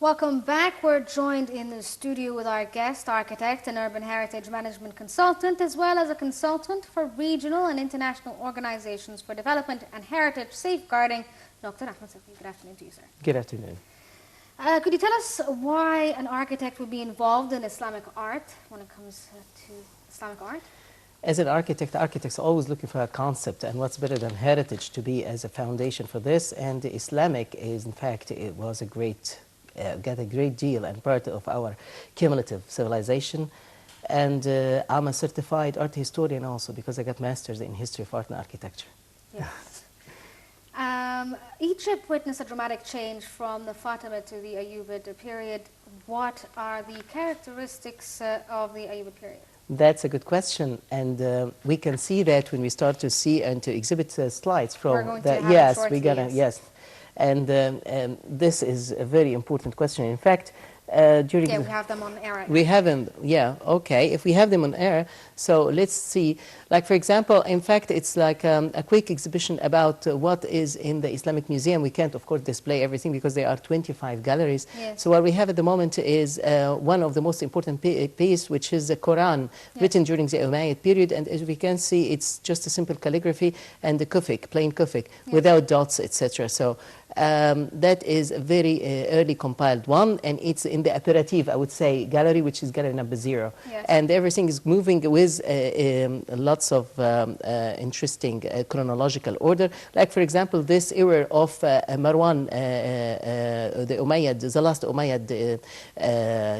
Welcome back. We're joined in the studio with our guest, architect and urban heritage management consultant, as well as a consultant for regional and international organizations for development and heritage safeguarding, Dr. Ahmed. Good afternoon to you, sir. Good afternoon. Could you tell us why an architect would be involved in Islamic art when it comes to Islamic art? As an architect, architects are always looking for a concept, and what's better than heritage to be as a foundation for this. And the Islamic is, in fact, it was a great, got a great deal and part of our cumulative civilization. And I'm a certified art historian also because I got masters in history of art and architecture. Yeah. Egypt witnessed a dramatic change from the Fatimid to the Ayyubid period. What are the characteristics of the Ayyubid period? That's a good question, and we can see that when we start to see and to exhibit slides from we're going to have yes, shortly, we're gonna yes. And this is a very important question. In fact, during we have them on air. Right we now. have them, yeah, okay. If we have them on air, so let's see. Like for example, in fact, it's like a quick exhibition about what is in the Islamic Museum. We can't, of course, display everything because there are 25 galleries. Yes. So what we have at the moment is one of the most important piece, which is the Quran, written during the Umayyad period. And as we can see, it's just a simple calligraphy and the kufik, plain kufik, without dots, etc. So that is a very early compiled one, and it's in the aperitif, I would say, gallery, which is gallery number 0. Yes. And everything is moving with lots of interesting chronological order. Like, for example, this era of Marwan, the Umayyad, the last Umayyad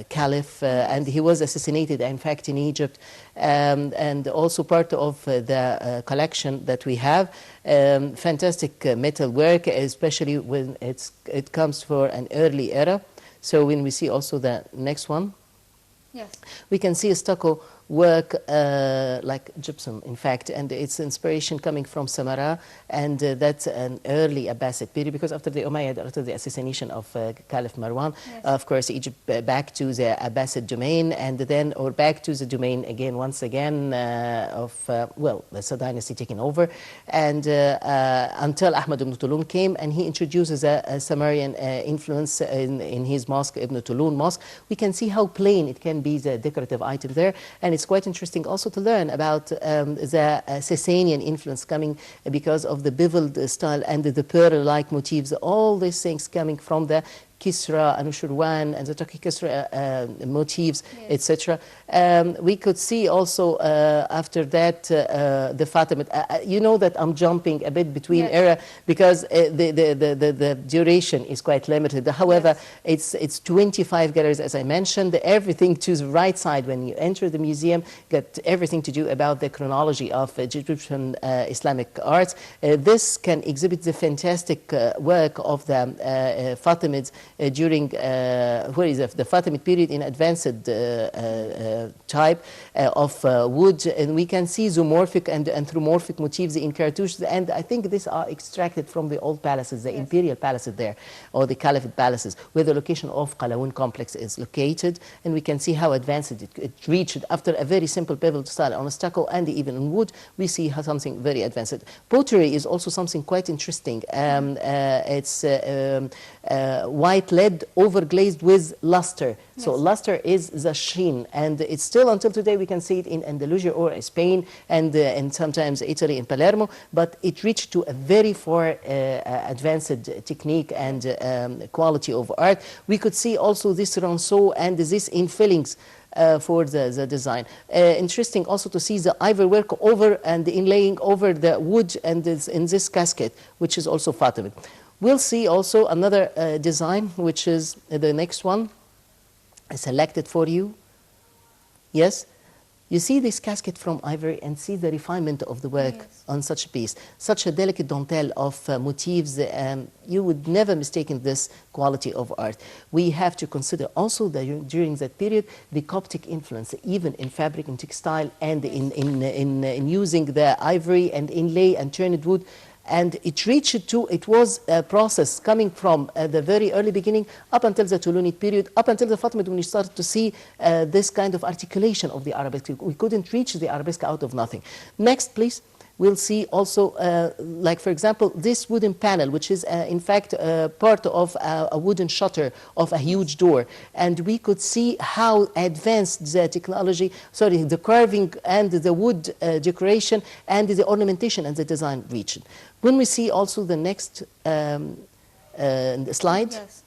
caliph, and he was assassinated, in fact, in Egypt. And also part of the collection that we have, fantastic metal work, especially when it comes for an early era. So when we see also the next one, yes, we can see a stucco work like gypsum, in fact, and its inspiration coming from Samarra, and that's an early Abbasid period, because after the Umayyad, after the assassination of Caliph Marwan, of course, Egypt back to the Abbasid domain, and then, or back to the domain again, once again, of, well, the Saud dynasty taking over, and until Ahmed ibn Tulun came, and he introduces a Samarian influence in his mosque, Ibn Tulun Mosque. We can see how plain it can be, the decorative item there, and it's quite interesting also to learn about the Sasanian influence coming because of the beveled style and the pearl-like motifs, all these things coming from the Kisra, Anushirwan, and the Turkic Kisra motifs, etc. We could see also after that the Fatimid. You know that I'm jumping a bit between era because the duration is quite limited. However, it's 25 galleries, as I mentioned. Everything to the right side when you enter the museum, got everything to do about the chronology of Egyptian Islamic arts. This can exhibit the fantastic work of the Fatimids during the Fatimid period in advanced type of wood, and we can see zoomorphic and anthropomorphic motifs in cartouches, and I think these are extracted from the old palaces, the imperial palaces there, or the caliphate palaces, where the location of Qalawun complex is located, and we can see how advanced it reached after a very simple beveled style on a stucco and even in wood. We see how something very advanced. Pottery is also something quite interesting. It's white lead overglazed with luster. So luster is the sheen, and it's still until today we can see it in Andalusia or Spain and sometimes Italy in Palermo, but it reached to a very far advanced technique and quality of art. We could see also this ronceau and this infillings for the design. Interesting also to see the ivory work over and the inlaying over the wood and in this casket, which is also Fatimid. We'll see also another design, which is the next one. I selected for you. Yes? You see this casket from ivory and see the refinement of the work on such a piece. Such a delicate dentelle of motifs, you would never mistake this quality of art. We have to consider also that during that period, the Coptic influence, even in fabric and textile and in using the ivory and inlay and turned wood. And it reached to, it was a process coming from the very early beginning up until the Tulunid period, up until the Fatimid, when we started to see this kind of articulation of the arabesque. We couldn't reach the arabesque out of nothing. Next, please. we'll see also, like for example, this wooden panel, which is in fact part of a wooden shutter of a huge door. And we could see how advanced the technology, sorry, the carving and the wood decoration and the ornamentation and the design reached. When we see also the next slide, Yes.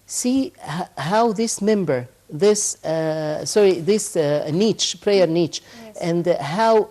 see how this member, this niche, prayer niche, Yes. and how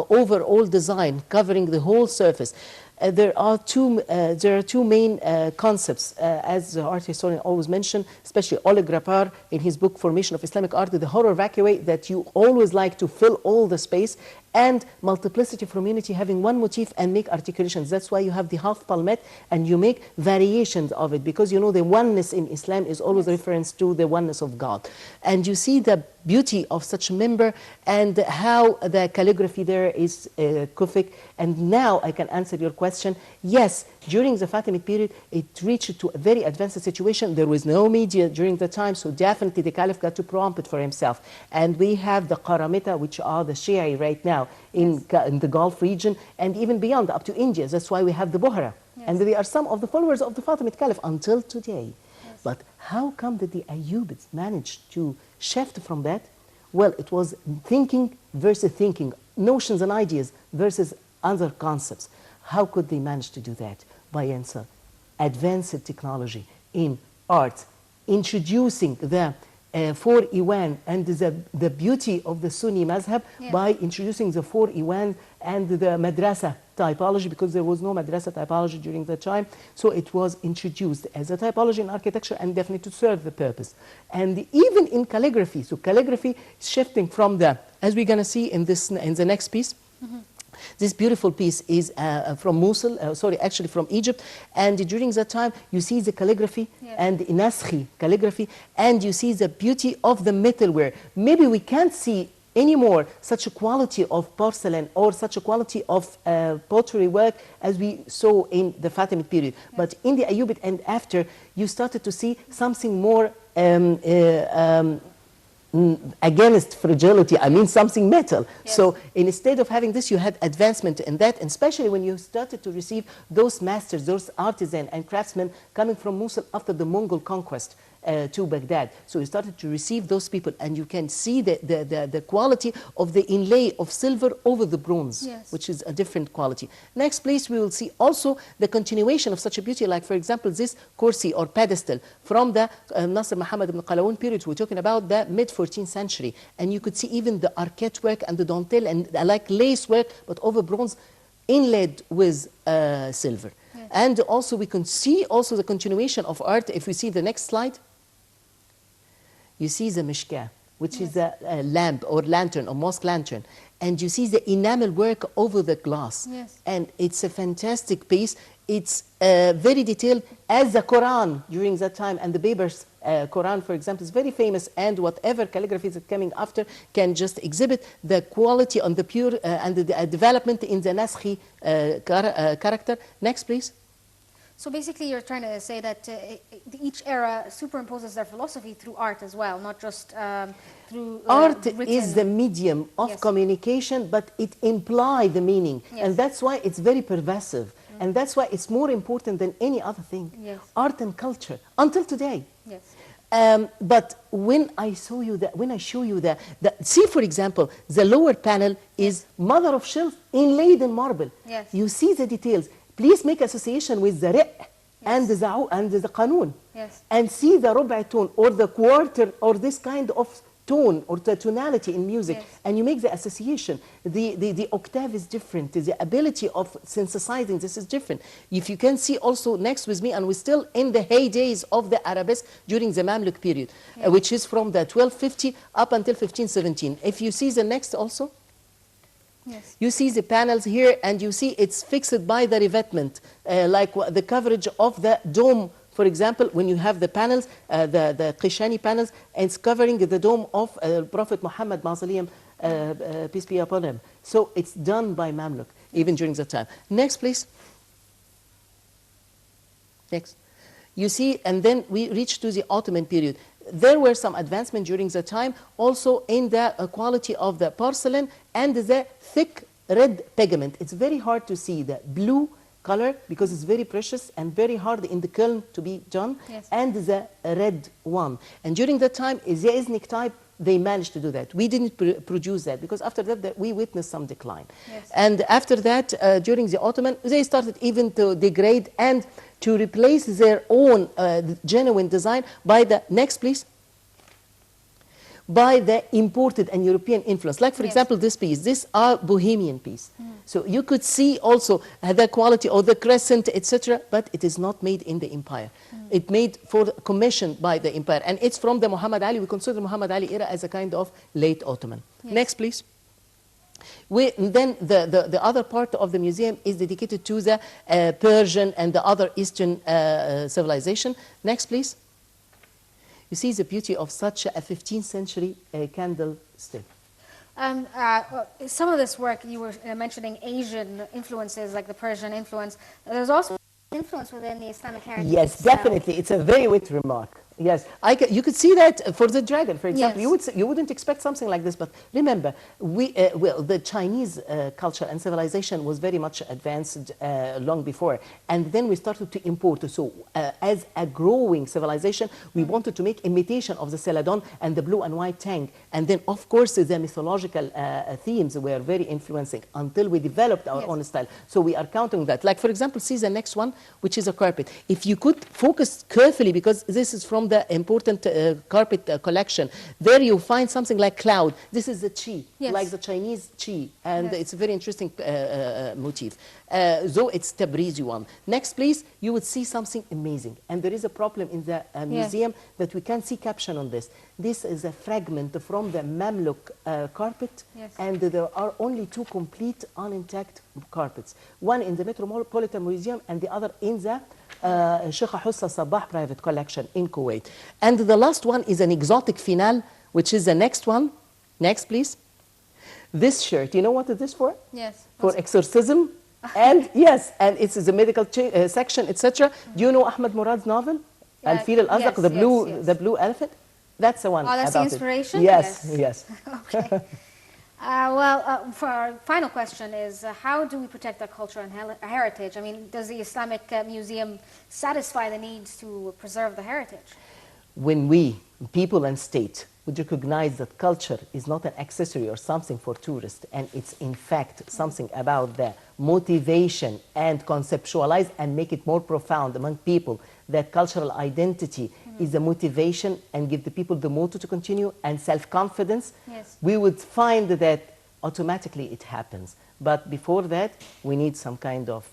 overall design covering the whole surface. There are two main concepts, as the art historian always mentioned, especially Oleg Rapar in his book Formation of Islamic Art, the horror vacui, that you always like to fill all the space, and multiplicity from unity, having one motif and make articulations. That's why you have the half palmette and you make variations of it, because you know the oneness in Islam is always a reference to the oneness of God. And you see the beauty of such a member and how the calligraphy there is Kufic. And now I can answer your question. Yes, during the Fatimid period, it reached to a very advanced situation. There was no media during the time, so definitely the Caliph got to prompt for himself. And we have the Qaramita, which are the Shia right now in the Gulf region, and even beyond, up to India. That's why we have the Buhra. Yes. And they are some of the followers of the Fatimid Caliph until today. Yes. But how come that the Ayyubids managed to shift from that? Well, it was thinking versus thinking, notions and ideas versus other concepts. How could they manage to do that? By answer, advanced technology in art, introducing the four Iwan and the beauty of the Sunni mazhab by introducing the four Iwan and the madrasa typology, because there was no madrasa typology during that time. So it was introduced as a typology in architecture and definitely to serve the purpose. And even in calligraphy, so calligraphy is shifting from the, as we're going to see in the next piece, this beautiful piece is from Mosul, actually from Egypt, and during that time you see the calligraphy and Naskhi calligraphy, and you see the beauty of the metalware. Maybe we can't see anymore such a quality of porcelain or such a quality of pottery work as we saw in the Fatimid period. But in the Ayyubid and after, you started to see something more against fragility, I mean something metal. Yes. So instead of having this, you had advancement in that, and especially when you started to receive those masters, those artisans and craftsmen coming from Mosul after the Mongol conquest to Baghdad. So you started to receive those people, and you can see the quality of the inlay of silver over the bronze, which is a different quality. Next place, we will see also the continuation of such a beauty, like for example this kursi or pedestal from the Nasr Muhammad ibn Qalawun period. We're talking about the mid-14th century, and you could see even the arcade work and the dentelle and like lace work, but over bronze inlaid with silver. Yes. And also we can see also the continuation of art. If we see the next slide, you see the mishkah, which is a lamp or lantern or mosque lantern, and you see the enamel work over the glass. Yes. And it's a fantastic piece. It's very detailed, as the Quran during that time, and the Baber's Quran, for example, is very famous, and whatever calligraphy is coming after can just exhibit the quality on the pure and the development in the Naskhi character. Next, please. So basically you're trying to say that each era superimposes their philosophy through art as well, not just through art written. is the medium of communication, but it implies the meaning. And that's why it's very pervasive. And that's why it's more important than any other thing. Art and culture, until today. But when I show you that, see, for example, the lower panel is mother of shells inlaid in marble. You see the details. Please make association with the ri' and the za'u and the qanun. And see the ruba' tone or the quarter or this kind of tone or the tonality in music. And you make the association. The octave is different. The ability of synthesizing this is different. If you can see also next with me, and we're still in the heydays of the arabesque during the Mamluk period, which is from the 1250 up until 1517. If you see the next also, you see the panels here, and you see it's fixed by the revetment, like the coverage of the dome. For example, when you have the panels, the Qishani panels, and it's covering the dome of Prophet Muhammad Mausoleum, peace be upon him. So it's done by Mamluk, even during that time. Next, please. Next. You see, and then we reach to the Ottoman period. there were some advancement during the time also in the quality of the porcelain and the thick red pigment. It's very hard to see the blue color because it's very precious and very hard in the kiln to be done, yes. and the red one. And during that time, Zaiznik type, they managed to do that. We didn't produce that because after that, we witnessed some decline. Yes. And after that, during the Ottoman, they started even to degrade and to replace their own genuine design by the, next please, by the imported and European influence. Like, for yes. example, this piece. This are Bohemian piece. So you could see also the quality of the crescent, etc., but it is not made in the empire. It made for commissioned by the empire. And it's from the Muhammad Ali. We consider Muhammad Ali era as a kind of late Ottoman. Yes. Next, please. Then the other part of the museum is dedicated to the Persian and the other Eastern civilization. Next, please. You see the beauty of such a 15th century candlestick. Some of this work, you were mentioning Asian influences, like the Persian influence. There's also influence within the Islamic heritage. Yes, definitely. It's a very wit remark. Yes, you could see that for the dragon, for example. Yes. You wouldn't expect something like this, but remember, the Chinese culture and civilization was very much advanced long before, and then we started to import. So, as a growing civilization, we wanted to make imitation of the celadon and the blue and white tank, and then, of course, the mythological themes were very influencing until we developed our own style. So, we are counting that. Like, for example, see the next one, which is a carpet. If you could focus carefully, because this is from the important carpet collection. There you find something like cloud. This is the chi, like the Chinese chi, and it's a very interesting motif. Though it's Tabrizi one. Next, please, you would see something amazing. And there is a problem in the museum that we can't see caption on this. This is a fragment from the Mamluk carpet, and there are only two complete unintact carpets. One in the Metropolitan Museum and the other in the Sheikh Hussa Sabah private collection in Kuwait. And the last one is an exotic finale, which is the next one. Next, please. This shirt, you know what it is for? Yes. For exorcism. And yes, and it's the medical section, etc. Do you know Ahmed Murad's novel? Al-Fil al-Azraq, the blue elephant? That's the one. Oh, that's the inspiration? Yes, yes. Okay. For our final question is, how do we protect our culture and heritage? I mean, does the Islamic Museum satisfy the needs to preserve the heritage? When we, people and state, would recognize that culture is not an accessory or something for tourists, and it's in fact something about the motivation and conceptualize and make it more profound among people, that cultural identity is the motivation and give the people the motive to continue and self-confidence, we would find that automatically it happens. But before that, we need some kind of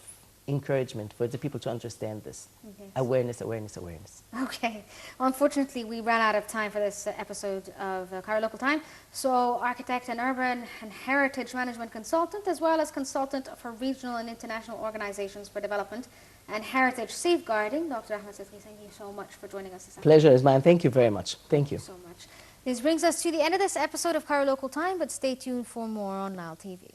encouragement for the people to understand this. Awareness, awareness, awareness. Okay. Well, unfortunately, we ran out of time for this episode of Cairo Local Time. So, architect and urban and heritage management consultant, as well as consultant for regional and international organizations for development and heritage safeguarding, Dr. Ahmed Sidky, thank you so much for joining us this afternoon. Pleasure is mine. Thank you very much. Thank you So much. This brings us to the end of this episode of Cairo Local Time, but stay tuned for more on Nile TV.